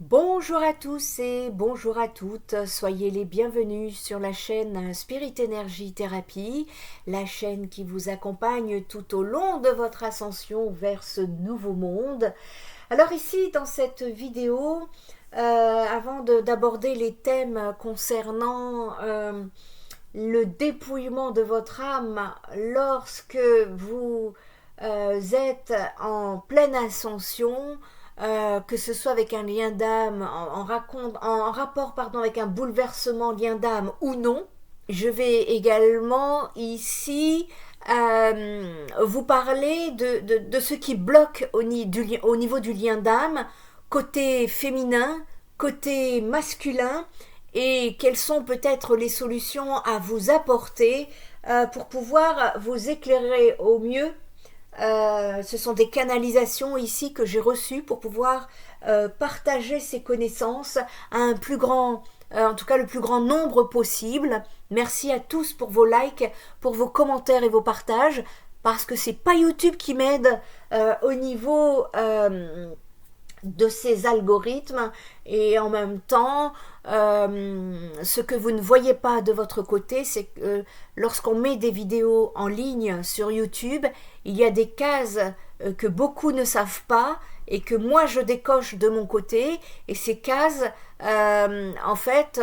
Bonjour à tous et bonjour à toutes, soyez les bienvenus sur la chaîne Spirit Energy Thérapie, la chaîne qui vous accompagne tout au long de votre ascension vers ce nouveau monde. Alors ici dans cette vidéo, avant d'aborder les thèmes concernant le dépouillement de votre âme lorsque vous êtes en pleine ascension, que ce soit avec un lien d'âme, en rapport avec un bouleversement lien d'âme ou non. Je vais également ici vous parler de ce qui bloque au niveau du lien d'âme, côté féminin, côté masculin, et quelles sont peut-être les solutions à vous apporter pour pouvoir vous éclairer au mieux. Ce sont des canalisations ici que j'ai reçues pour pouvoir partager ces connaissances à un plus grand, en tout cas le plus grand nombre possible. Merci à tous pour vos likes, pour vos commentaires et vos partages, parce que c'est pas YouTube qui m'aide au niveau de ces algorithmes, et en même temps ce que vous ne voyez pas de votre côté, c'est que lorsqu'on met des vidéos en ligne sur YouTube, il y a des cases que beaucoup ne savent pas et que moi je décoche de mon côté, et ces cases en fait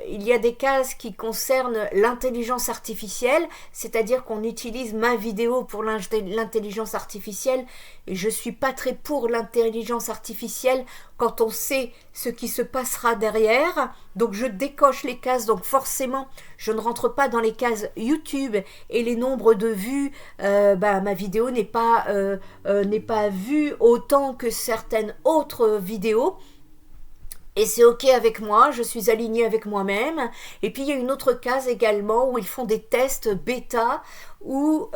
il y a des cases qui concernent l'intelligence artificielle, c'est-à-dire qu'on utilise ma vidéo pour l'intelligence artificielle, et je suis pas très pour l'intelligence artificielle quand on sait ce qui se passera derrière. Donc je décoche les cases, donc forcément je ne rentre pas dans les cases YouTube et les nombres de vues. Ma vidéo n'est pas vue autant que certaines autres vidéos. Et c'est ok avec moi, je suis alignée avec moi-même. Et puis il y a une autre case également où ils font des tests bêta, où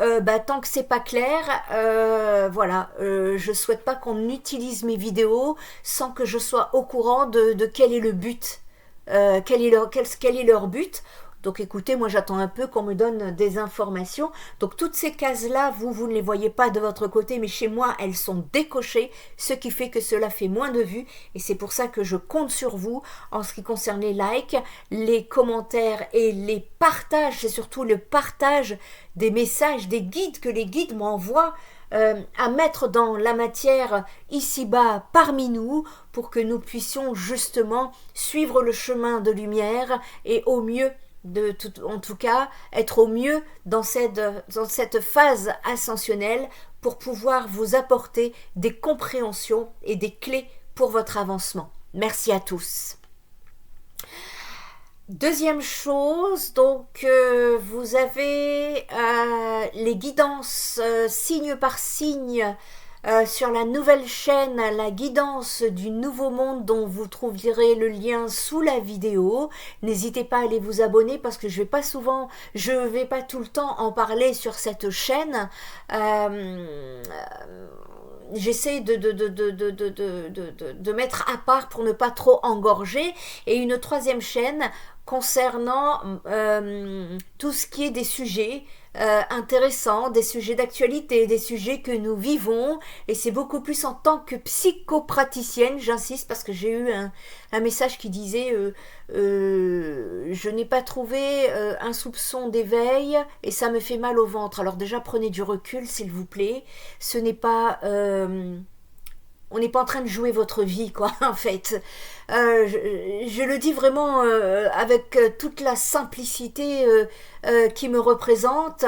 tant que c'est pas clair, je souhaite pas qu'on utilise mes vidéos sans que je sois au courant de quel est le but, quel est leur but. Donc écoutez, moi j'attends un peu qu'on me donne des informations. Donc toutes ces cases-là, vous ne les voyez pas de votre côté, mais chez moi, elles sont décochées, ce qui fait que cela fait moins de vues. Et c'est pour ça que je compte sur vous en ce qui concerne les likes, les commentaires et les partages. C'est surtout le partage des messages, des guides que les guides m'envoient à mettre dans la matière ici-bas parmi nous, pour que nous puissions justement suivre le chemin de lumière et au mieux en tout cas, être au mieux dans cette phase ascensionnelle, pour pouvoir vous apporter des compréhensions et des clés pour votre avancement. Merci à tous. Deuxième chose, donc vous avez les guidances signe par signe sur la nouvelle chaîne, la guidance du nouveau monde, dont vous trouverez le lien sous la vidéo. N'hésitez pas à aller vous abonner, parce que je vais pas tout le temps en parler sur cette chaîne. J'essaie de mettre à part pour ne pas trop engorger. Et une troisième chaîne concernant tout ce qui est des sujets intéressants, des sujets d'actualité, des sujets que nous vivons. Et c'est beaucoup plus en tant que psychopraticienne, j'insiste, parce que j'ai eu un message qui disait je n'ai pas trouvé un soupçon d'éveil et ça me fait mal au ventre. Alors déjà, prenez du recul s'il vous plaît. Ce n'est pas on n'est pas en train de jouer votre vie, quoi, en fait. Je le dis vraiment avec toute la simplicité qui me représente.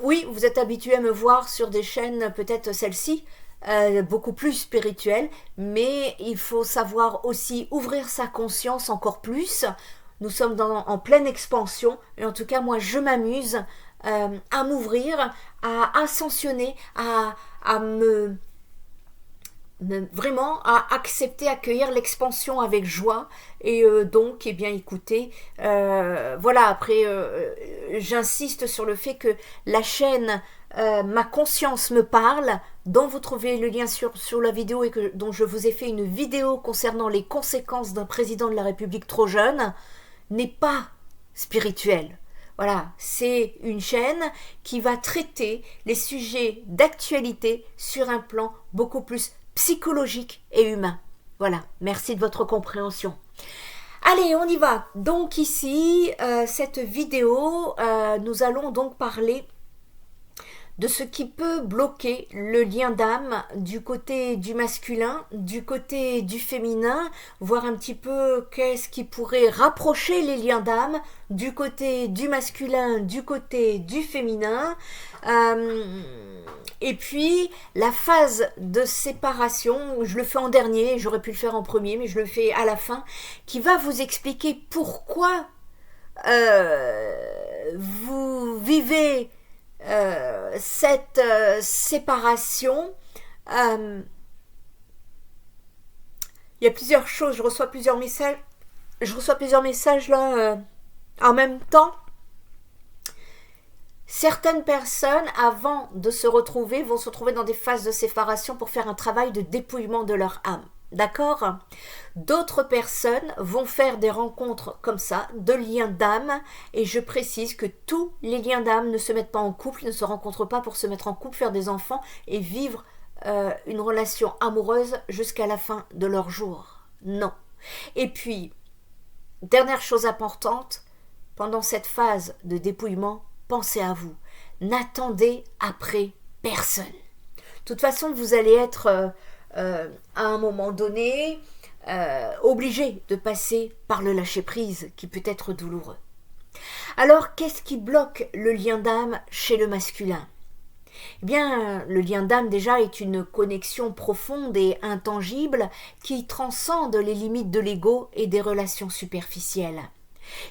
Oui, vous êtes habitué à me voir sur des chaînes, peut-être celle-ci, beaucoup plus spirituelle, mais il faut savoir aussi ouvrir sa conscience encore plus. Nous sommes en pleine expansion, et en tout cas, moi, je m'amuse à m'ouvrir, à ascensionner, vraiment à accepter, accueillir l'expansion avec joie. Et donc, eh bien, écoutez, voilà, après, j'insiste sur le fait que la chaîne Ma conscience me parle, dont vous trouvez le lien sur la vidéo, et dont je vous ai fait une vidéo concernant les conséquences d'un président de la République trop jeune, n'est pas spirituelle. Voilà, c'est une chaîne qui va traiter les sujets d'actualité sur un plan beaucoup plus psychologique et humain. Voilà, merci de votre compréhension. Allez, on y va. Donc ici, cette vidéo, nous allons donc parler de ce qui peut bloquer le lien d'âme du côté du masculin, du côté du féminin, voir un petit peu qu'est-ce qui pourrait rapprocher les liens d'âme du côté du masculin, du côté du féminin. Et puis la phase de séparation, je le fais en dernier, j'aurais pu le faire en premier, mais je le fais à la fin, qui va vous expliquer pourquoi vous vivez cette séparation. Il y a plusieurs choses, je reçois plusieurs messages là en même temps. Certaines personnes, avant de se retrouver, vont se retrouver dans des phases de séparation pour faire un travail de dépouillement de leur âme. D'accord ? D'autres personnes vont faire des rencontres comme ça, de liens d'âme, et je précise que tous les liens d'âme ne se mettent pas en couple, ne se rencontrent pas pour se mettre en couple, faire des enfants et vivre une relation amoureuse jusqu'à la fin de leur jour. Non. Et puis, dernière chose importante, pendant cette phase de dépouillement, pensez à vous. N'attendez après personne. De toute façon, vous allez être à un moment donné obligé de passer par le lâcher-prise qui peut être douloureux. Alors, qu'est-ce qui bloque le lien d'âme chez le masculin ? Eh bien, le lien d'âme déjà est une connexion profonde et intangible qui transcende les limites de l'ego et des relations superficielles.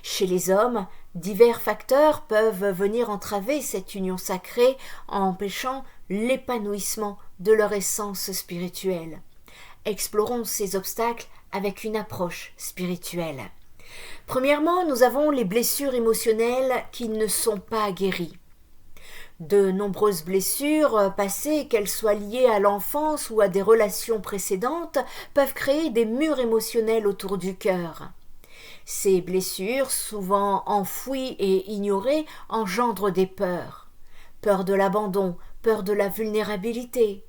Chez les hommes, divers facteurs peuvent venir entraver cette union sacrée en empêchant l'épanouissement de leur essence spirituelle. Explorons ces obstacles avec une approche spirituelle. Premièrement, nous avons les blessures émotionnelles qui ne sont pas guéries. De nombreuses blessures passées, qu'elles soient liées à l'enfance ou à des relations précédentes, peuvent créer des murs émotionnels autour du cœur. Ces blessures, souvent enfouies et ignorées, engendrent des peurs. Peur de l'abandon, peur de la vulnérabilité.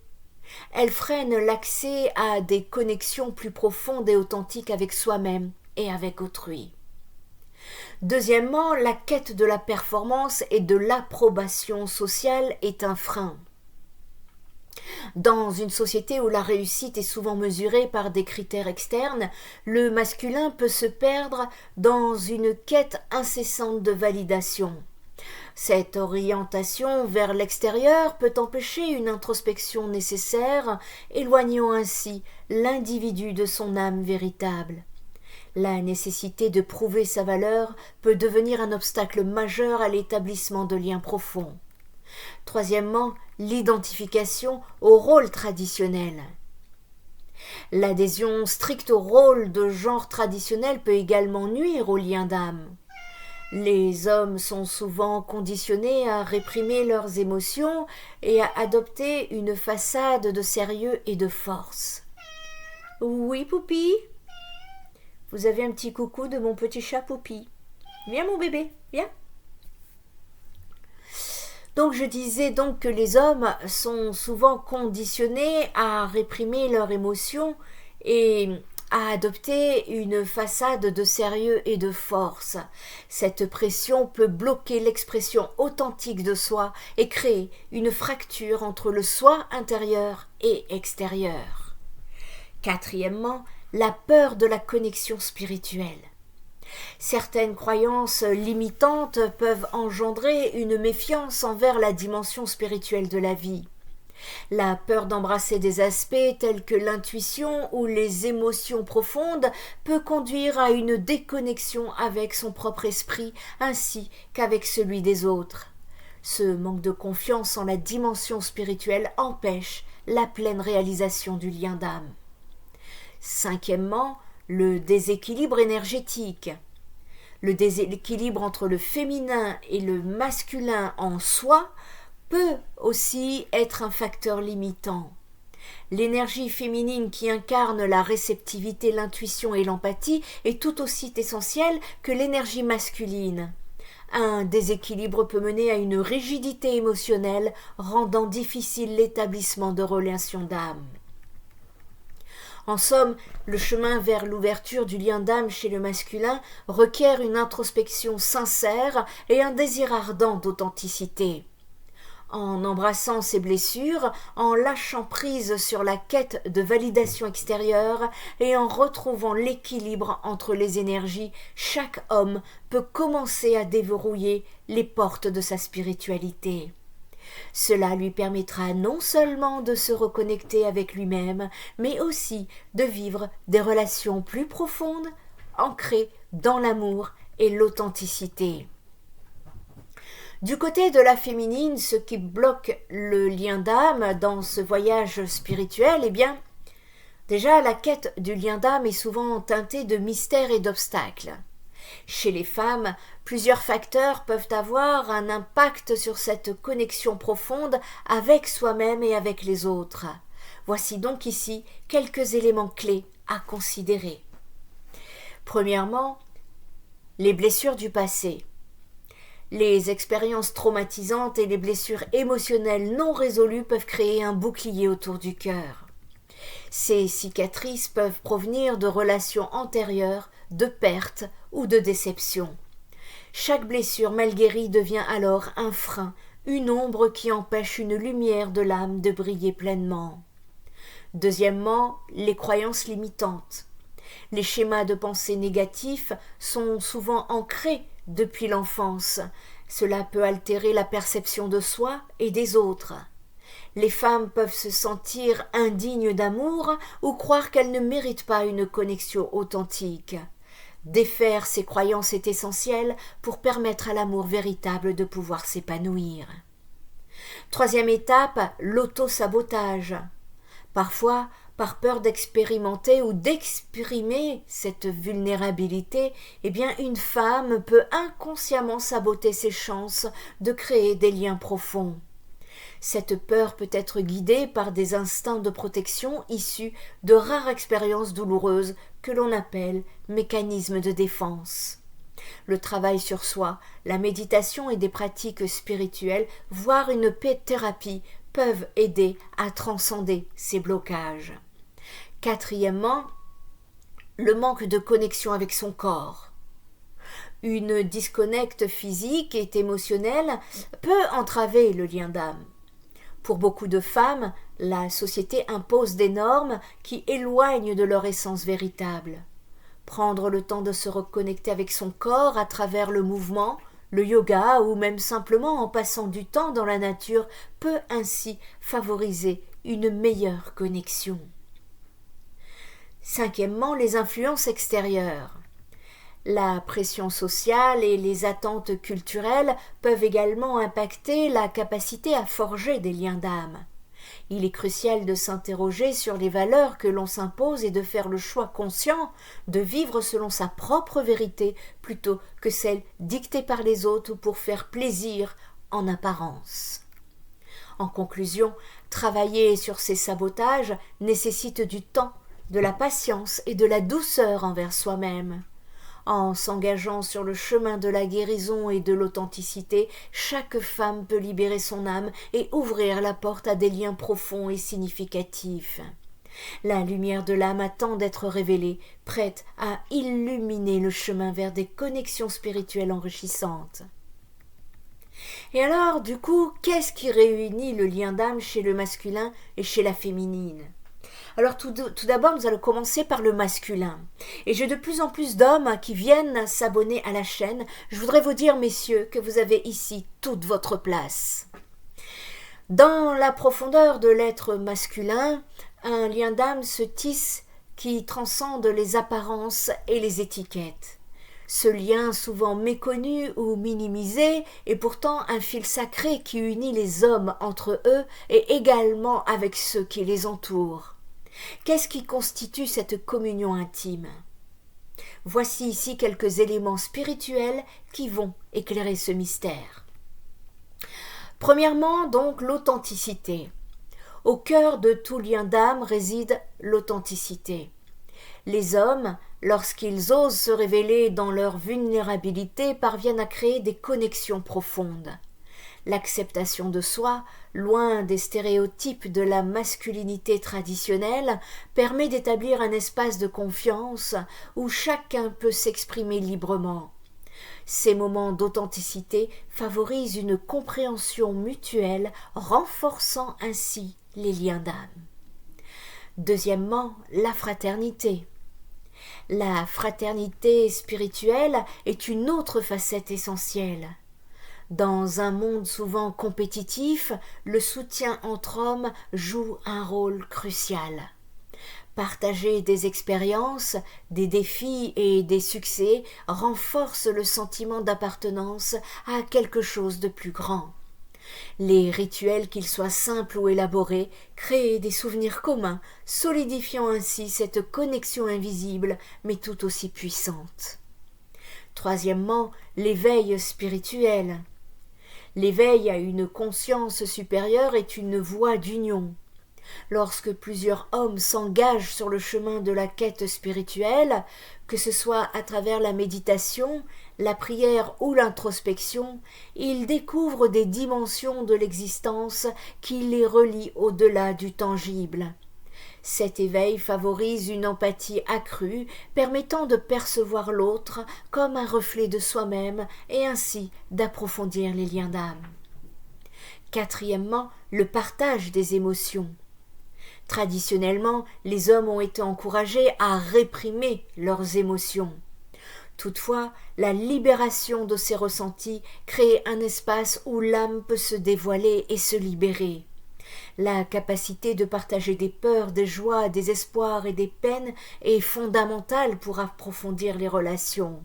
Elles freinent l'accès à des connexions plus profondes et authentiques avec soi-même et avec autrui. Deuxièmement, la quête de la performance et de l'approbation sociale est un frein. Dans une société où la réussite est souvent mesurée par des critères externes, le masculin peut se perdre dans une quête incessante de validation. Cette orientation vers l'extérieur peut empêcher une introspection nécessaire, éloignant ainsi l'individu de son âme véritable. La nécessité de prouver sa valeur peut devenir un obstacle majeur à l'établissement de liens profonds. Troisièmement, l'identification au rôle traditionnel. L'adhésion stricte au rôle de genre traditionnel peut également nuire aux liens d'âme. Les hommes sont souvent conditionnés à réprimer leurs émotions et à adopter une façade de sérieux et de force. Oui, Poupi ? Vous avez un petit coucou de mon petit chat Poupi. Viens mon bébé, viens. Donc je disais donc que les hommes sont souvent conditionnés à réprimer leurs émotions et à adopter une façade de sérieux et de force. Cette pression peut bloquer l'expression authentique de soi et créer une fracture entre le soi intérieur et extérieur. Quatrièmement, la peur de la connexion spirituelle. Certaines croyances limitantes peuvent engendrer une méfiance envers la dimension spirituelle de la vie. La peur d'embrasser des aspects tels que l'intuition ou les émotions profondes peut conduire à une déconnexion avec son propre esprit ainsi qu'avec celui des autres. Ce manque de confiance en la dimension spirituelle empêche la pleine réalisation du lien d'âme. Cinquièmement, le déséquilibre énergétique. Le déséquilibre entre le féminin et le masculin en soi peut aussi être un facteur limitant. L'énergie féminine qui incarne la réceptivité, l'intuition et l'empathie est tout aussi essentielle que l'énergie masculine. Un déséquilibre peut mener à une rigidité émotionnelle, rendant difficile l'établissement de relations d'âme. En somme, le chemin vers l'ouverture du lien d'âme chez le masculin requiert une introspection sincère et un désir ardent d'authenticité. En embrassant ses blessures, en lâchant prise sur la quête de validation extérieure et en retrouvant l'équilibre entre les énergies, chaque homme peut commencer à déverrouiller les portes de sa spiritualité. Cela lui permettra non seulement de se reconnecter avec lui-même, mais aussi de vivre des relations plus profondes, ancrées dans l'amour et l'authenticité. Du côté de la féminine, ce qui bloque le lien d'âme dans ce voyage spirituel, eh bien, déjà la quête du lien d'âme est souvent teintée de mystères et d'obstacles. Chez les femmes, plusieurs facteurs peuvent avoir un impact sur cette connexion profonde avec soi-même et avec les autres. Voici donc ici quelques éléments clés à considérer. Premièrement, les blessures du passé. Les expériences traumatisantes et les blessures émotionnelles non résolues peuvent créer un bouclier autour du cœur. Ces cicatrices peuvent provenir de relations antérieures, de pertes ou de déceptions. Chaque blessure mal guérie devient alors un frein, une ombre qui empêche une lumière de l'âme de briller pleinement. Deuxièmement, les croyances limitantes. Les schémas de pensée négatifs sont souvent ancrés depuis l'enfance. Cela peut altérer la perception de soi et des autres. Les femmes peuvent se sentir indignes d'amour ou croire qu'elles ne méritent pas une connexion authentique. Défaire ces croyances est essentiel pour permettre à l'amour véritable de pouvoir s'épanouir. Troisième étape, l'auto-sabotage. Parfois, par peur d'expérimenter ou d'exprimer cette vulnérabilité, eh bien une femme peut inconsciemment saboter ses chances de créer des liens profonds. Cette peur peut être guidée par des instincts de protection issus de rares expériences douloureuses que l'on appelle mécanismes de défense. Le travail sur soi, la méditation et des pratiques spirituelles, voire une thérapie, peuvent aider à transcender ces blocages. Quatrièmement, le manque de connexion avec son corps. Une disconnecte physique et émotionnelle peut entraver le lien d'âme. Pour beaucoup de femmes, la société impose des normes qui éloignent de leur essence véritable. Prendre le temps de se reconnecter avec son corps à travers le mouvement, le yoga ou même simplement en passant du temps dans la nature peut ainsi favoriser une meilleure connexion. Cinquièmement, les influences extérieures. La pression sociale et les attentes culturelles peuvent également impacter la capacité à forger des liens d'âme. Il est crucial de s'interroger sur les valeurs que l'on s'impose et de faire le choix conscient de vivre selon sa propre vérité plutôt que celle dictée par les autres pour faire plaisir en apparence. En conclusion, travailler sur ces sabotages nécessite du temps, de la patience et de la douceur envers soi-même. En s'engageant sur le chemin de la guérison et de l'authenticité, chaque femme peut libérer son âme et ouvrir la porte à des liens profonds et significatifs. La lumière de l'âme attend d'être révélée, prête à illuminer le chemin vers des connexions spirituelles enrichissantes. Et alors, du coup, qu'est-ce qui réunit le lien d'âme chez le masculin et chez la féminine ? Alors tout d'abord, nous allons commencer par le masculin. Et j'ai de plus en plus d'hommes qui viennent s'abonner à la chaîne. Je voudrais vous dire, messieurs, que vous avez ici toute votre place. Dans la profondeur de l'être masculin, un lien d'âme se tisse qui transcende les apparences et les étiquettes. Ce lien, souvent méconnu ou minimisé, est pourtant un fil sacré qui unit les hommes entre eux et également avec ceux qui les entourent. Qu'est-ce qui constitue cette communion intime ? Voici ici quelques éléments spirituels qui vont éclairer ce mystère. Premièrement, donc, l'authenticité. Au cœur de tout lien d'âme réside l'authenticité. Les hommes, lorsqu'ils osent se révéler dans leur vulnérabilité, parviennent à créer des connexions profondes. L'acceptation de soi, loin des stéréotypes de la masculinité traditionnelle, permet d'établir un espace de confiance où chacun peut s'exprimer librement. Ces moments d'authenticité favorisent une compréhension mutuelle, renforçant ainsi les liens d'âme. Deuxièmement, la fraternité. La fraternité spirituelle est une autre facette essentielle. Dans un monde souvent compétitif, le soutien entre hommes joue un rôle crucial. Partager des expériences, des défis et des succès renforce le sentiment d'appartenance à quelque chose de plus grand. Les rituels, qu'ils soient simples ou élaborés, créent des souvenirs communs, solidifiant ainsi cette connexion invisible mais tout aussi puissante. Troisièmement, l'éveil spirituel. L'éveil à une conscience supérieure est une voie d'union. Lorsque plusieurs hommes s'engagent sur le chemin de la quête spirituelle, que ce soit à travers la méditation, la prière ou l'introspection, ils découvrent des dimensions de l'existence qui les relient au-delà du tangible. Cet éveil favorise une empathie accrue, permettant de percevoir l'autre comme un reflet de soi-même et ainsi d'approfondir les liens d'âme. Quatrièmement, le partage des émotions. Traditionnellement, les hommes ont été encouragés à réprimer leurs émotions. Toutefois, la libération de ces ressentis crée un espace où l'âme peut se dévoiler et se libérer. La capacité de partager des peurs, des joies, des espoirs et des peines est fondamentale pour approfondir les relations.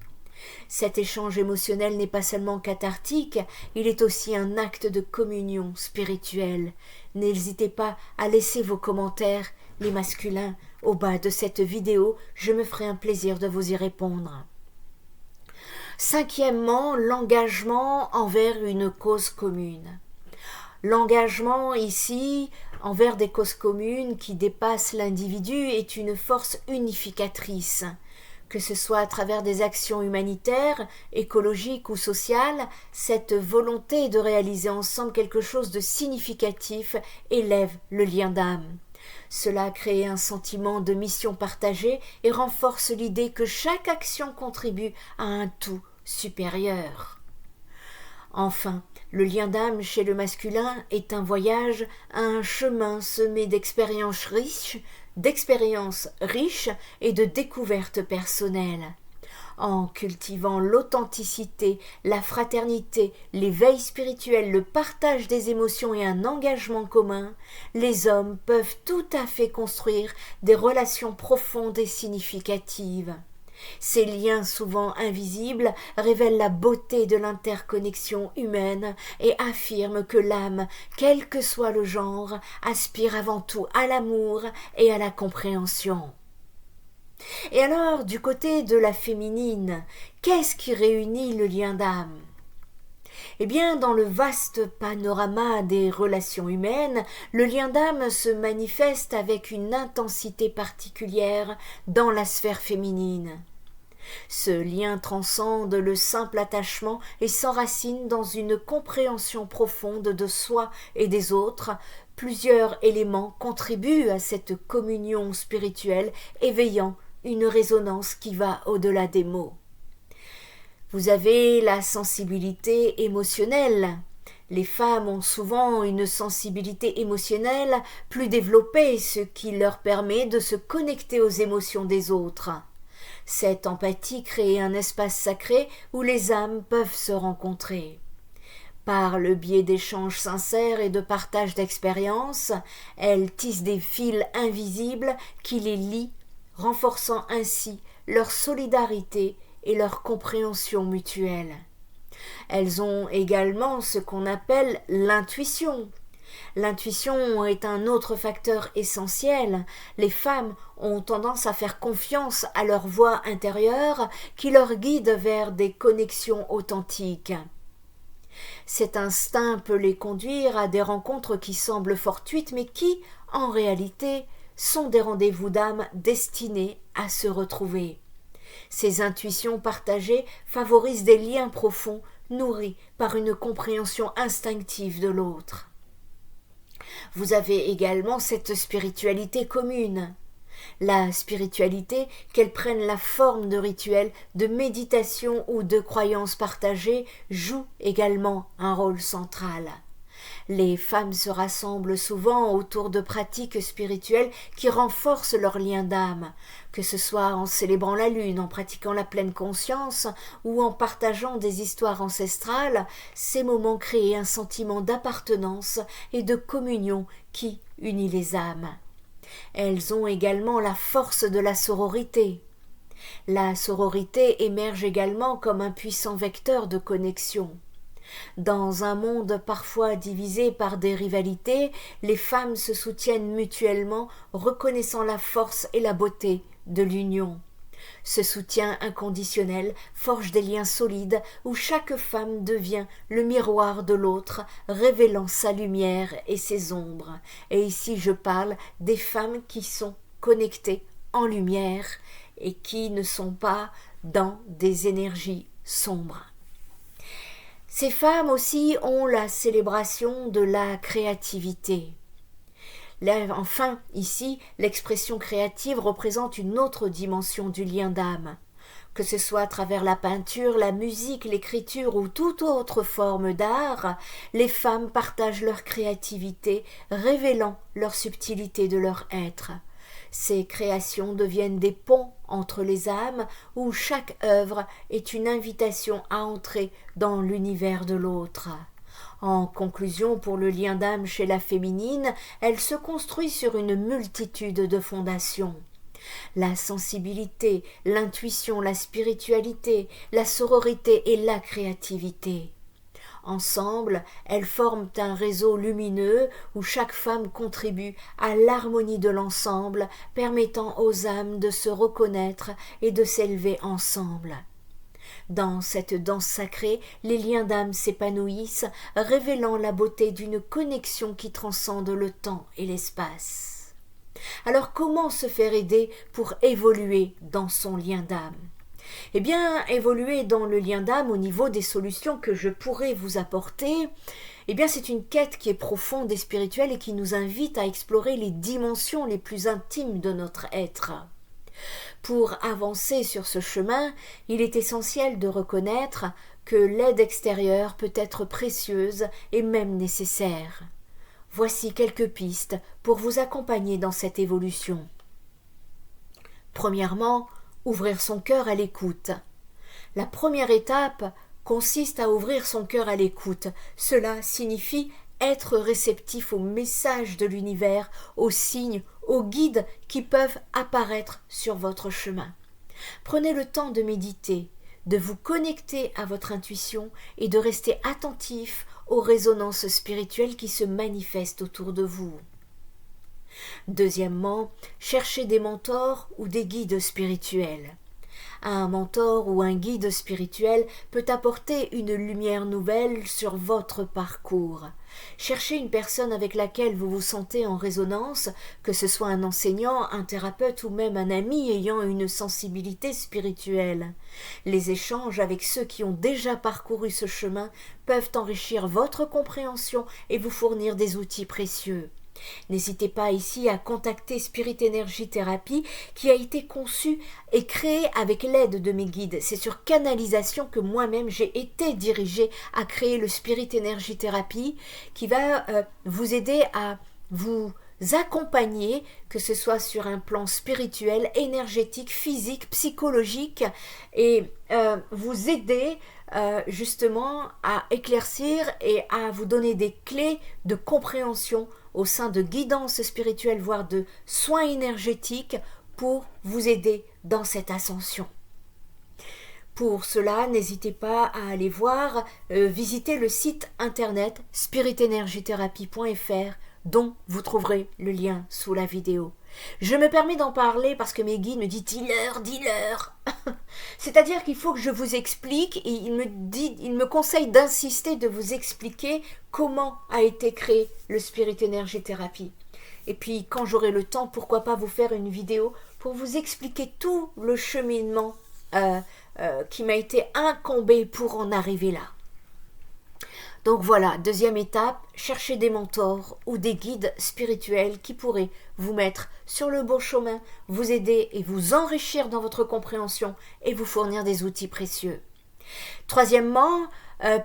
Cet échange émotionnel n'est pas seulement cathartique, il est aussi un acte de communion spirituelle. N'hésitez pas à laisser vos commentaires, les masculins, au bas de cette vidéo, je me ferai un plaisir de vous y répondre. Cinquièmement, l'engagement envers une cause commune. L'engagement ici envers des causes communes qui dépassent l'individu est une force unificatrice. Que ce soit à travers des actions humanitaires, écologiques ou sociales, cette volonté de réaliser ensemble quelque chose de significatif élève le lien d'âme. Cela crée un sentiment de mission partagée et renforce l'idée que chaque action contribue à un tout supérieur. Enfin, le lien d'âme chez le masculin est un voyage, un chemin semé d'expériences riches et de découvertes personnelles. En cultivant l'authenticité, la fraternité, l'éveil spirituel, le partage des émotions et un engagement commun, les hommes peuvent tout à fait construire des relations profondes et significatives. Ces liens souvent invisibles révèlent la beauté de l'interconnexion humaine et affirment que l'âme, quel que soit le genre, aspire avant tout à l'amour et à la compréhension. Et alors, du côté de la féminine, qu'est-ce qui réunit le lien d'âme ? Eh bien, dans le vaste panorama des relations humaines, le lien d'âme se manifeste avec une intensité particulière dans la sphère féminine. Ce lien transcende le simple attachement et s'enracine dans une compréhension profonde de soi et des autres. Plusieurs éléments contribuent à cette communion spirituelle, éveillant une résonance qui va au-delà des mots. Vous avez la sensibilité émotionnelle. Les femmes ont souvent une sensibilité émotionnelle plus développée, ce qui leur permet de se connecter aux émotions des autres. Cette empathie crée un espace sacré où les âmes peuvent se rencontrer. Par le biais d'échanges sincères et de partage d'expériences, elles tissent des fils invisibles qui les lient, renforçant ainsi leur solidarité et leur compréhension mutuelle. Elles ont également ce qu'on appelle l'intuition. L'intuition est un autre facteur essentiel. Les femmes ont tendance à faire confiance à leur voix intérieure qui leur guide vers des connexions authentiques. Cet instinct peut les conduire à des rencontres qui semblent fortuites mais qui, en réalité, sont des rendez-vous d'âme destinés à se retrouver. Ces intuitions partagées favorisent des liens profonds nourris par une compréhension instinctive de l'autre. Vous avez également cette spiritualité commune. La spiritualité, qu'elle prenne la forme de rituels, de méditation ou de croyances partagées, joue également un rôle central. Les femmes se rassemblent souvent autour de pratiques spirituelles qui renforcent leur lien d'âme, que ce soit en célébrant la lune, en pratiquant la pleine conscience ou en partageant des histoires ancestrales. Ces moments créent un sentiment d'appartenance et de communion qui unit les âmes. Elles ont également la force de la sororité. La sororité émerge également comme un puissant vecteur de connexion. Dans un monde parfois divisé par des rivalités, les femmes se soutiennent mutuellement, reconnaissant la force et la beauté de l'union. Ce soutien inconditionnel forge des liens solides où chaque femme devient le miroir de l'autre, révélant sa lumière et ses ombres. Et ici je parle des femmes qui sont connectées en lumière et qui ne sont pas dans des énergies sombres. Ces femmes aussi ont la célébration de la créativité. Enfin, ici, l'expression créative représente une autre dimension du lien d'âme. Que ce soit à travers la peinture, la musique, l'écriture ou toute autre forme d'art, les femmes partagent leur créativité, révélant leur subtilité de leur être. Ces créations deviennent des ponts entre les âmes où chaque œuvre est une invitation à entrer dans l'univers de l'autre. En conclusion, pour le lien d'âme chez la féminine, elle se construit sur une multitude de fondations. La sensibilité, l'intuition, la spiritualité, la sororité et la créativité. Ensemble, elles forment un réseau lumineux où chaque femme contribue à l'harmonie de l'ensemble, permettant aux âmes de se reconnaître et de s'élever ensemble. Dans cette danse sacrée, les liens d'âme s'épanouissent, révélant la beauté d'une connexion qui transcende le temps et l'espace. Alors comment se faire aider pour évoluer dans son lien d'âme ? Eh bien, évoluer dans le lien d'âme au niveau des solutions que je pourrais vous apporter, eh bien c'est une quête qui est profonde et spirituelle et qui nous invite à explorer les dimensions les plus intimes de notre être. Pour avancer sur ce chemin, il est essentiel de reconnaître que l'aide extérieure peut être précieuse et même nécessaire. Voici quelques pistes pour vous accompagner dans cette évolution. Premièrement, ouvrir son cœur à l'écoute. La première étape consiste à ouvrir son cœur à l'écoute. Cela signifie être réceptif aux messages de l'univers, aux signes, aux guides qui peuvent apparaître sur votre chemin. Prenez le temps de méditer, de vous connecter à votre intuition et de rester attentif aux résonances spirituelles qui se manifestent autour de vous. Deuxièmement, cherchez des mentors ou des guides spirituels. Un mentor ou un guide spirituel peut apporter une lumière nouvelle sur votre parcours. Cherchez une personne avec laquelle vous vous sentez en résonance, que ce soit un enseignant, un thérapeute ou même un ami ayant une sensibilité spirituelle. Les échanges avec ceux qui ont déjà parcouru ce chemin peuvent enrichir votre compréhension et vous fournir des outils précieux. N'hésitez pas ici à contacter Spirit Energy Therapy qui a été conçu et créé avec l'aide de mes guides. C'est sur canalisation que moi-même j'ai été dirigée à créer le Spirit Energy Therapy qui va vous aider à vous accompagner, que ce soit sur un plan spirituel, énergétique, physique, psychologique et vous aider justement à éclaircir et à vous donner des clés de compréhension au sein de guidance spirituelle, voire de soins énergétiques pour vous aider dans cette ascension. Pour cela, n'hésitez pas à aller visiter le site internet spiritenergytherapy.fr dont vous trouverez le lien sous la vidéo. Je me permets d'en parler parce que mes guides me disent « dis-leur ». C'est-à-dire qu'il faut que je vous explique et il me conseille d'insister, de vous expliquer comment a été créé le Spirit Energy Therapy. Et puis quand j'aurai le temps, pourquoi pas vous faire une vidéo pour vous expliquer tout le cheminement qui m'a été incombé pour en arriver là. Donc voilà, deuxième étape, cherchez des mentors ou des guides spirituels qui pourraient vous mettre sur le bon chemin, vous aider et vous enrichir dans votre compréhension et vous fournir des outils précieux. Troisièmement,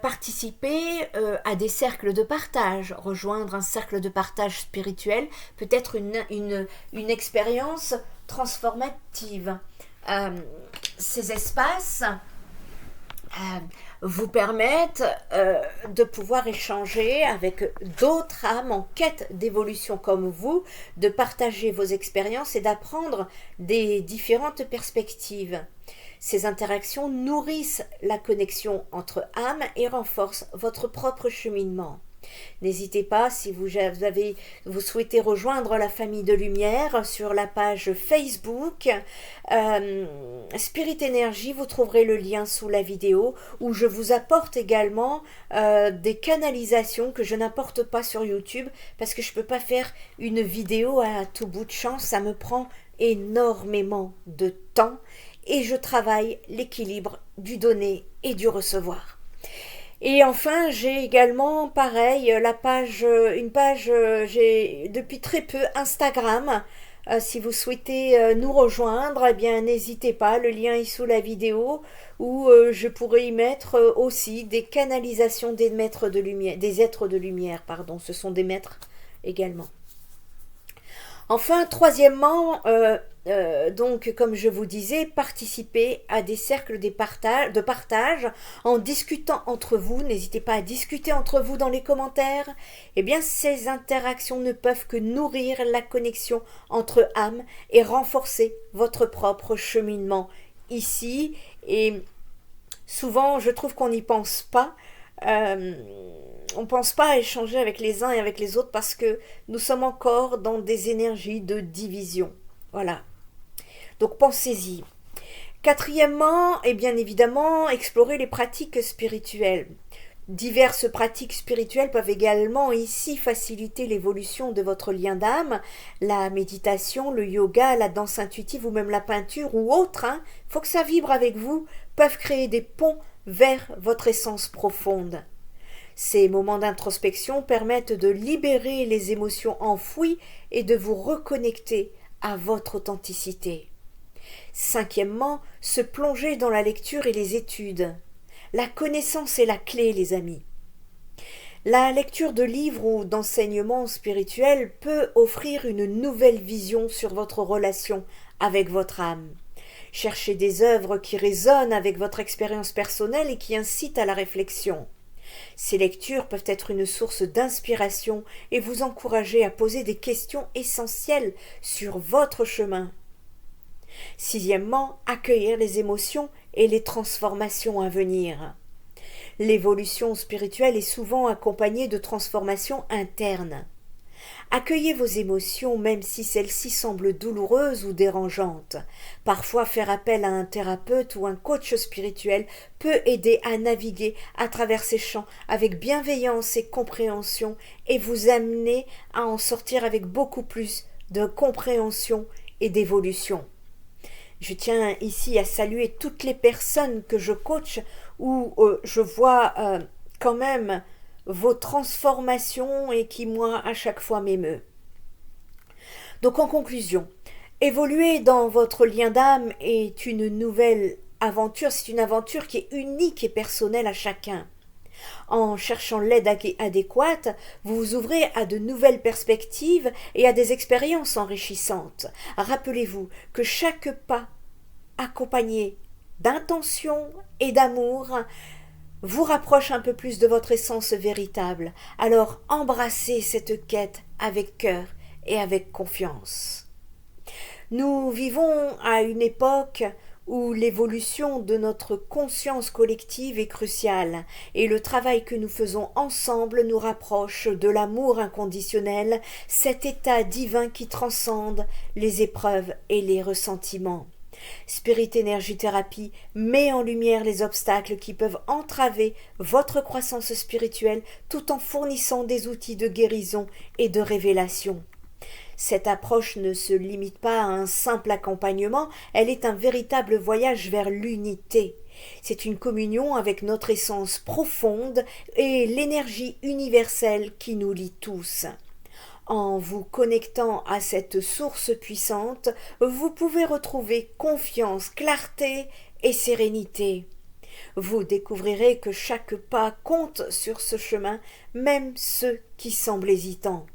participer à des cercles de partage, rejoindre un cercle de partage spirituel peut être une expérience transformative. Ces espaces vous permettent de pouvoir échanger avec d'autres âmes en quête d'évolution comme vous, de partager vos expériences et d'apprendre des différentes perspectives. Ces interactions nourrissent la connexion entre âmes et renforcent votre propre cheminement. N'hésitez pas, si vous souhaitez rejoindre la famille de lumière, sur la page Facebook Spirit Energy, vous trouverez le lien sous la vidéo, où je vous apporte également des canalisations que je n'apporte pas sur YouTube, parce que je ne peux pas faire une vidéo à tout bout de champ, ça me prend énormément de temps, et je travaille l'équilibre du donner et du recevoir. Et enfin, j'ai également, pareil, une page, j'ai depuis très peu Instagram. Si vous souhaitez nous rejoindre, eh bien, n'hésitez pas, le lien est sous la vidéo, où je pourrais y mettre aussi des canalisations des maîtres de lumière, des êtres de lumière, pardon, ce sont des maîtres également. Enfin, troisièmement, donc, comme je vous disais, participez à des cercles de partage en discutant entre vous. N'hésitez pas à discuter entre vous dans les commentaires. Eh bien, ces interactions ne peuvent que nourrir la connexion entre âmes et renforcer votre propre cheminement ici. Et souvent, je trouve qu'on n'y pense pas. On ne pense pas à échanger avec les uns et avec les autres parce que nous sommes encore dans des énergies de division. Voilà. Donc pensez-y. Quatrièmement, et bien évidemment, explorer les pratiques spirituelles. Diverses pratiques spirituelles peuvent également ici faciliter l'évolution de votre lien d'âme. La méditation, le yoga, la danse intuitive ou même la peinture ou autre, faut que ça vibre avec vous, peuvent créer des ponts vers votre essence profonde. Ces moments d'introspection permettent de libérer les émotions enfouies et de vous reconnecter à votre authenticité. Cinquièmement, se plonger dans la lecture et les études. La connaissance est la clé, les amis. La lecture de livres ou d'enseignements spirituels peut offrir une nouvelle vision sur votre relation avec votre âme. Cherchez des œuvres qui résonnent avec votre expérience personnelle et qui incitent à la réflexion. Ces lectures peuvent être une source d'inspiration et vous encourager à poser des questions essentielles sur votre chemin. Sixièmement, accueillir les émotions et les transformations à venir. L'évolution spirituelle est souvent accompagnée de transformations internes. Accueillez vos émotions même si celles-ci semblent douloureuses ou dérangeantes. Parfois, faire appel à un thérapeute ou un coach spirituel peut aider à naviguer à travers ces champs avec bienveillance et compréhension et vous amener à en sortir avec beaucoup plus de compréhension et d'évolution. Je tiens ici à saluer toutes les personnes que je coach où je vois quand même vos transformations et qui, moi, à chaque fois m'émeut. Donc, en conclusion, évoluer dans votre lien d'âme est une nouvelle aventure, c'est une aventure qui est unique et personnelle à chacun. En cherchant l'aide adéquate, vous vous ouvrez à de nouvelles perspectives et à des expériences enrichissantes. Rappelez-vous que chaque pas accompagné d'intention et d'amour vous rapproche un peu plus de votre essence véritable. Alors embrassez cette quête avec cœur et avec confiance. Nous vivons à une époque où l'évolution de notre conscience collective est cruciale et le travail que nous faisons ensemble nous rapproche de l'amour inconditionnel, cet état divin qui transcende les épreuves et les ressentiments. Spirit Energy Therapy met en lumière les obstacles qui peuvent entraver votre croissance spirituelle tout en fournissant des outils de guérison et de révélation. Cette approche ne se limite pas à un simple accompagnement, elle est un véritable voyage vers l'unité. C'est une communion avec notre essence profonde et l'énergie universelle qui nous lie tous. En vous connectant à cette source puissante, vous pouvez retrouver confiance, clarté et sérénité. Vous découvrirez que chaque pas compte sur ce chemin, même ceux qui semblent hésitants.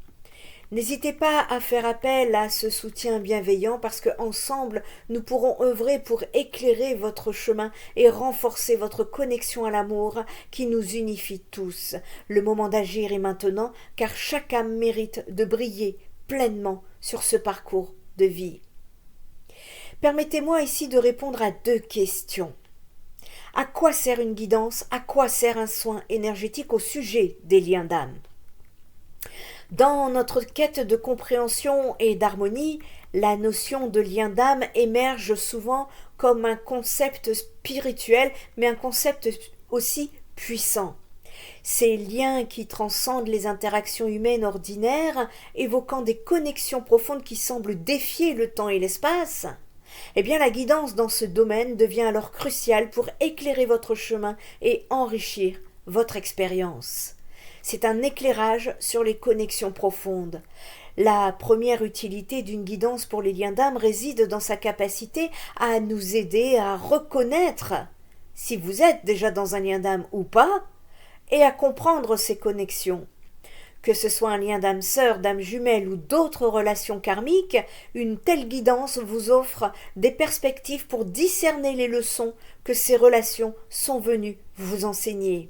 N'hésitez pas à faire appel à ce soutien bienveillant parce qu'ensemble, nous pourrons œuvrer pour éclairer votre chemin et renforcer votre connexion à l'amour qui nous unifie tous. Le moment d'agir est maintenant car chaque âme mérite de briller pleinement sur ce parcours de vie. Permettez-moi ici de répondre à 2 questions. À quoi sert une guidance? À quoi sert un soin énergétique au sujet des liens d'âme? Dans notre quête de compréhension et d'harmonie, la notion de lien d'âme émerge souvent comme un concept spirituel, mais un concept aussi puissant. Ces liens qui transcendent les interactions humaines ordinaires, évoquant des connexions profondes qui semblent défier le temps et l'espace, eh bien la guidance dans ce domaine devient alors cruciale pour éclairer votre chemin et enrichir votre expérience. C'est un éclairage sur les connexions profondes. La première utilité d'une guidance pour les liens d'âme réside dans sa capacité à nous aider à reconnaître si vous êtes déjà dans un lien d'âme ou pas, et à comprendre ces connexions. Que ce soit un lien d'âme sœur, d'âme jumelle ou d'autres relations karmiques, une telle guidance vous offre des perspectives pour discerner les leçons que ces relations sont venues vous enseigner.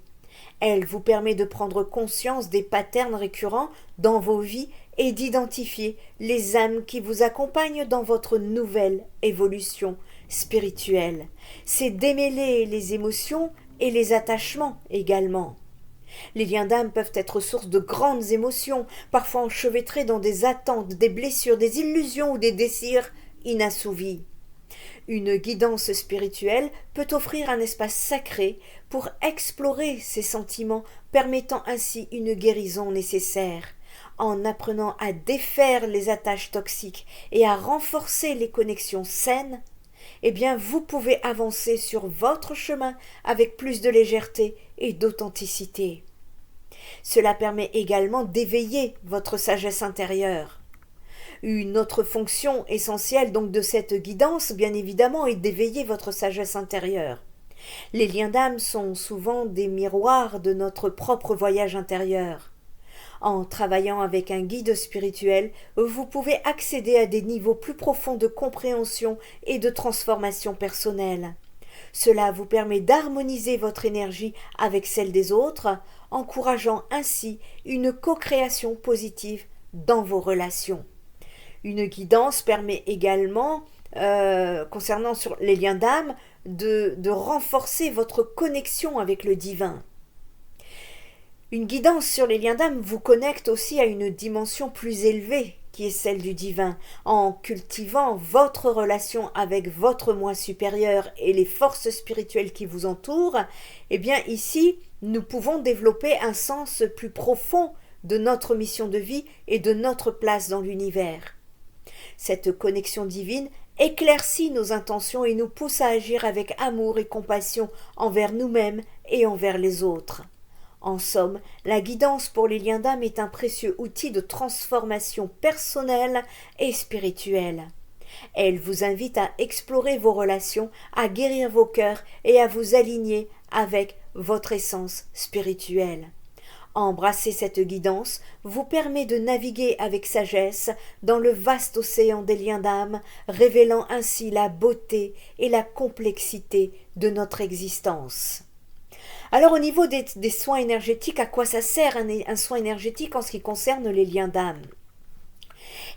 Elle vous permet de prendre conscience des patterns récurrents dans vos vies et d'identifier les âmes qui vous accompagnent dans votre nouvelle évolution spirituelle. C'est démêler les émotions et les attachements également. Les liens d'âme peuvent être source de grandes émotions, parfois enchevêtrées dans des attentes, des blessures, des illusions ou des désirs inassouvis. Une guidance spirituelle peut offrir un espace sacré pour explorer ces sentiments, permettant ainsi une guérison nécessaire. En apprenant à défaire les attaches toxiques et à renforcer les connexions saines, eh bien vous pouvez avancer sur votre chemin avec plus de légèreté et d'authenticité. Cela permet également d'éveiller votre sagesse intérieure. Une autre fonction essentielle donc de cette guidance, bien évidemment, est d'éveiller votre sagesse intérieure. Les liens d'âme sont souvent des miroirs de notre propre voyage intérieur. En travaillant avec un guide spirituel, vous pouvez accéder à des niveaux plus profonds de compréhension et de transformation personnelle. Cela vous permet d'harmoniser votre énergie avec celle des autres, encourageant ainsi une co-création positive dans vos relations. Une guidance permet également, concernant sur les liens d'âme, de renforcer votre connexion avec le divin. Une guidance sur les liens d'âme vous connecte aussi à une dimension plus élevée qui est celle du divin. En cultivant votre relation avec votre moi supérieur et les forces spirituelles qui vous entourent, eh bien ici, nous pouvons développer un sens plus profond de notre mission de vie et de notre place dans l'univers. Cette connexion divine éclaircit nos intentions et nous pousse à agir avec amour et compassion envers nous-mêmes et envers les autres. En somme, la guidance pour les liens d'âme est un précieux outil de transformation personnelle et spirituelle. Elle vous invite à explorer vos relations, à guérir vos cœurs et à vous aligner avec votre essence spirituelle. Embrasser cette guidance vous permet de naviguer avec sagesse dans le vaste océan des liens d'âme, révélant ainsi la beauté et la complexité de notre existence. Alors au niveau des soins énergétiques, à quoi ça sert un soin énergétique en ce qui concerne les liens d'âme?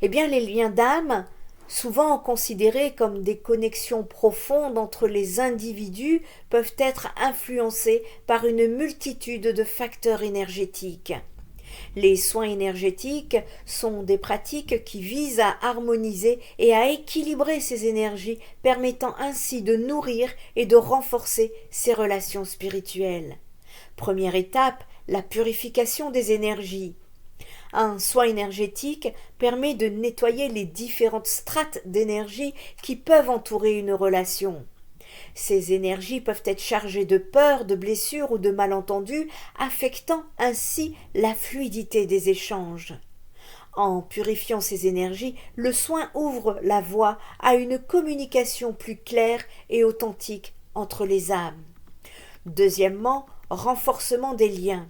Eh bien les liens d'âme, souvent considérés comme des connexions profondes entre les individus, peuvent être influencés par une multitude de facteurs énergétiques. Les soins énergétiques sont des pratiques qui visent à harmoniser et à équilibrer ces énergies, permettant ainsi de nourrir et de renforcer ces relations spirituelles. Première étape, la purification des énergies. Un soin énergétique permet de nettoyer les différentes strates d'énergie qui peuvent entourer une relation. Ces énergies peuvent être chargées de peur, de blessures ou de malentendus, affectant ainsi la fluidité des échanges. En purifiant ces énergies, le soin ouvre la voie à une communication plus claire et authentique entre les âmes. Deuxièmement, renforcement des liens.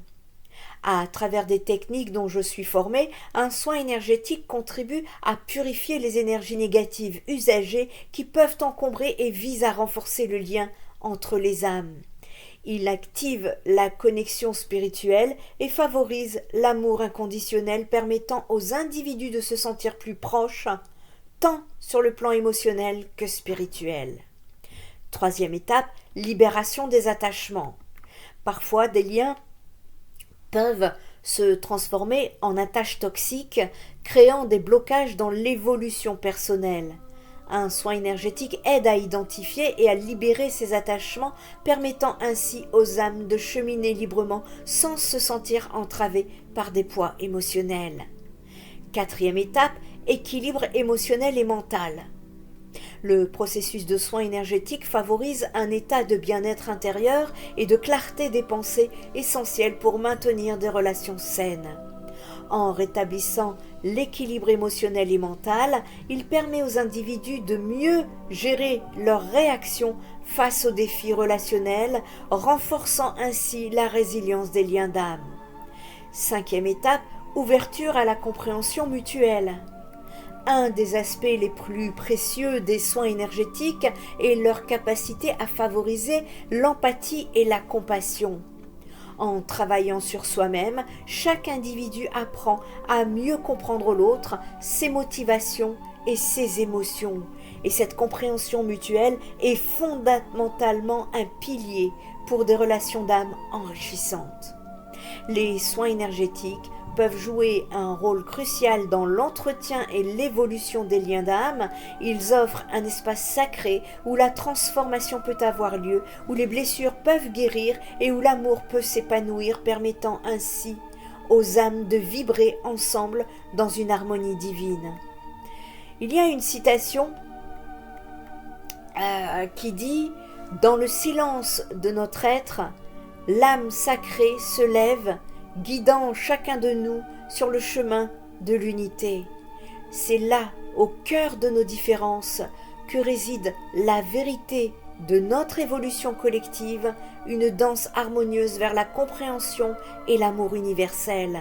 À travers des techniques dont je suis formée, un soin énergétique contribue à purifier les énergies négatives usagées qui peuvent encombrer et vise à renforcer le lien entre les âmes. Il active la connexion spirituelle et favorise l'amour inconditionnel permettant aux individus de se sentir plus proches, tant sur le plan émotionnel que spirituel. Troisième étape, libération des attachements. Parfois, des liens peuvent se transformer en attaches toxiques, créant des blocages dans l'évolution personnelle. Un soin énergétique aide à identifier et à libérer ces attachements, permettant ainsi aux âmes de cheminer librement sans se sentir entravées par des poids émotionnels. Quatrième étape, équilibre émotionnel et mental. Le processus de soin énergétique favorise un état de bien-être intérieur et de clarté des pensées essentiels pour maintenir des relations saines. En rétablissant l'équilibre émotionnel et mental, il permet aux individus de mieux gérer leurs réactions face aux défis relationnels, renforçant ainsi la résilience des liens d'âme. Cinquième étape, ouverture à la compréhension mutuelle. Un des aspects les plus précieux des soins énergétiques est leur capacité à favoriser l'empathie et la compassion. En travaillant sur soi-même, chaque individu apprend à mieux comprendre l'autre, ses motivations et ses émotions. Et cette compréhension mutuelle est fondamentalement un pilier pour des relations d'âme enrichissantes. Les soins énergétiques peuvent jouer un rôle crucial dans l'entretien et l'évolution des liens d'âme. Ils offrent un espace sacré où la transformation peut avoir lieu, où les blessures peuvent guérir et où l'amour peut s'épanouir, permettant ainsi aux âmes de vibrer ensemble dans une harmonie divine. Il y a une citation qui dit « Dans le silence de notre être, l'âme sacrée se lève, guidant chacun de nous sur le chemin de l'unité. C'est là, au cœur de nos différences, que réside la vérité de notre évolution collective, une danse harmonieuse vers la compréhension et l'amour universel.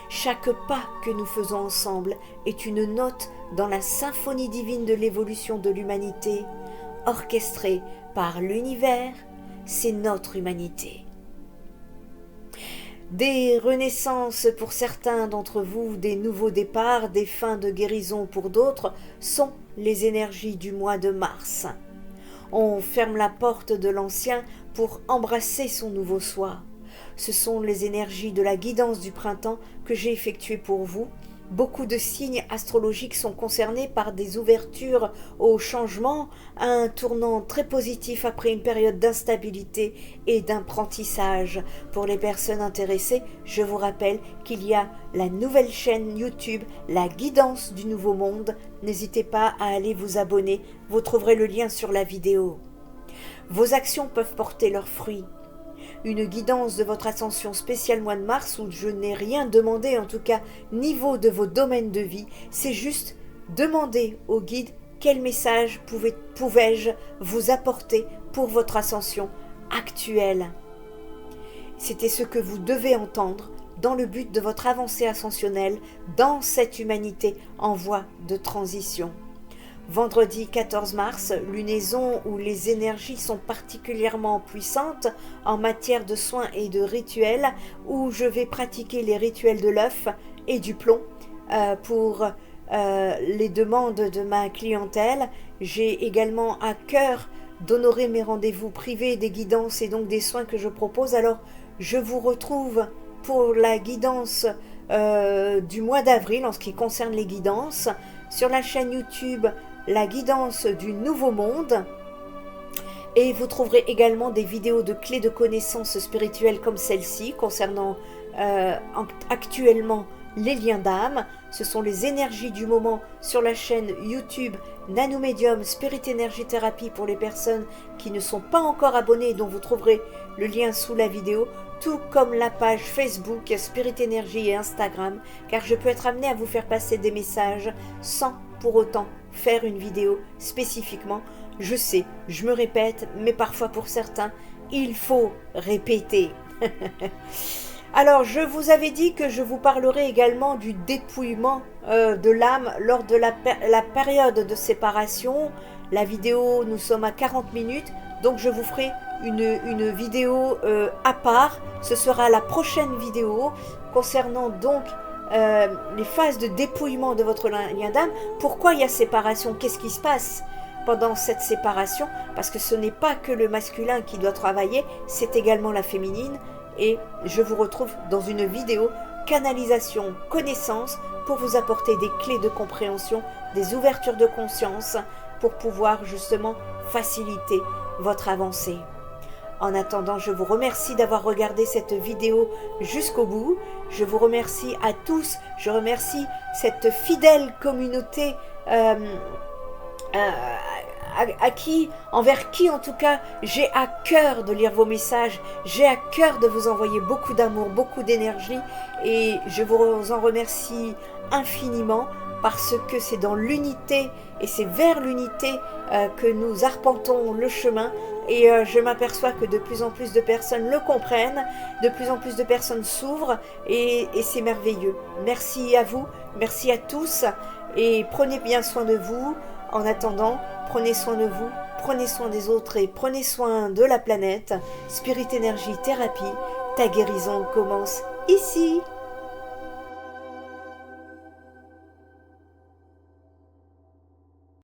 Chaque pas que nous faisons ensemble est une note dans la symphonie divine de l'évolution de l'humanité, orchestrée par l'univers, c'est notre humanité. » Des renaissances pour certains d'entre vous, des nouveaux départs, des fins de guérison pour d'autres sont les énergies du mois de mars. On ferme la porte de l'ancien pour embrasser son nouveau soi. Ce sont les énergies de la guidance du printemps que j'ai effectuées pour vous. Beaucoup de signes astrologiques sont concernés par des ouvertures au changement, un tournant très positif après une période d'instabilité et d'apprentissage. Pour les personnes intéressées, je vous rappelle qu'il y a la nouvelle chaîne YouTube, La Guidance du Nouveau Monde. N'hésitez pas à aller vous abonner, vous trouverez le lien sur la vidéo. Vos actions peuvent porter leurs fruits. Une guidance de votre ascension spéciale mois de mars où je n'ai rien demandé, en tout cas niveau de vos domaines de vie, c'est juste demander au guide quel message pouvais-je vous apporter pour votre ascension actuelle. C'était ce que vous devez entendre dans le but de votre avancée ascensionnelle dans cette humanité en voie de transition. Vendredi 14 mars, lunaison où les énergies sont particulièrement puissantes en matière de soins et de rituels, où je vais pratiquer les rituels de l'œuf et du plomb pour les demandes de ma clientèle. J'ai également à cœur d'honorer mes rendez-vous privés, des guidances et donc des soins que je propose. Alors, je vous retrouve pour la guidance du mois d'avril en ce qui concerne les guidances sur la chaîne YouTube La Guidance du Nouveau Monde, et vous trouverez également des vidéos de clés de connaissances spirituelles comme celle-ci concernant actuellement les liens d'âme. Ce sont les énergies du moment sur la chaîne YouTube Nanomédium Spirit Energy Therapy pour les personnes qui ne sont pas encore abonnées, dont vous trouverez le lien sous la vidéo, tout comme la page Facebook Spirit Energy et Instagram, car je peux être amenée à vous faire passer des messages sans pour autant faire une vidéo spécifiquement. Je sais, je me répète, mais parfois pour certains, il faut répéter. Alors, je vous avais dit que je vous parlerai également du dépouillement de l'âme lors de la période de séparation. La vidéo, nous sommes à 40 minutes, donc je vous ferai une vidéo à part. Ce sera la prochaine vidéo concernant donc les phases de dépouillement de votre lien d'âme. Pourquoi il y a séparation? Qu'est-ce qui se passe pendant cette séparation? Parce que ce n'est pas que le masculin qui doit travailler, c'est également la féminine. Et je vous retrouve dans une vidéo canalisation connaissance pour vous apporter des clés de compréhension, des ouvertures de conscience pour pouvoir justement faciliter votre avancée. En attendant, je vous remercie d'avoir regardé cette vidéo jusqu'au bout. Je vous remercie à tous. Je remercie cette fidèle communauté envers qui en tout cas j'ai à cœur de lire vos messages, j'ai à cœur de vous envoyer beaucoup d'amour, beaucoup d'énergie, et je vous en remercie infiniment parce que c'est dans l'unité et c'est vers l'unité que nous arpentons le chemin, et je m'aperçois que de plus en plus de personnes le comprennent, de plus en plus de personnes s'ouvrent, et c'est merveilleux. Merci à vous, merci à tous, et prenez bien soin de vous. En attendant, prenez soin de vous, prenez soin des autres et prenez soin de la planète. Spirit Energy Thérapie, ta guérison commence ici.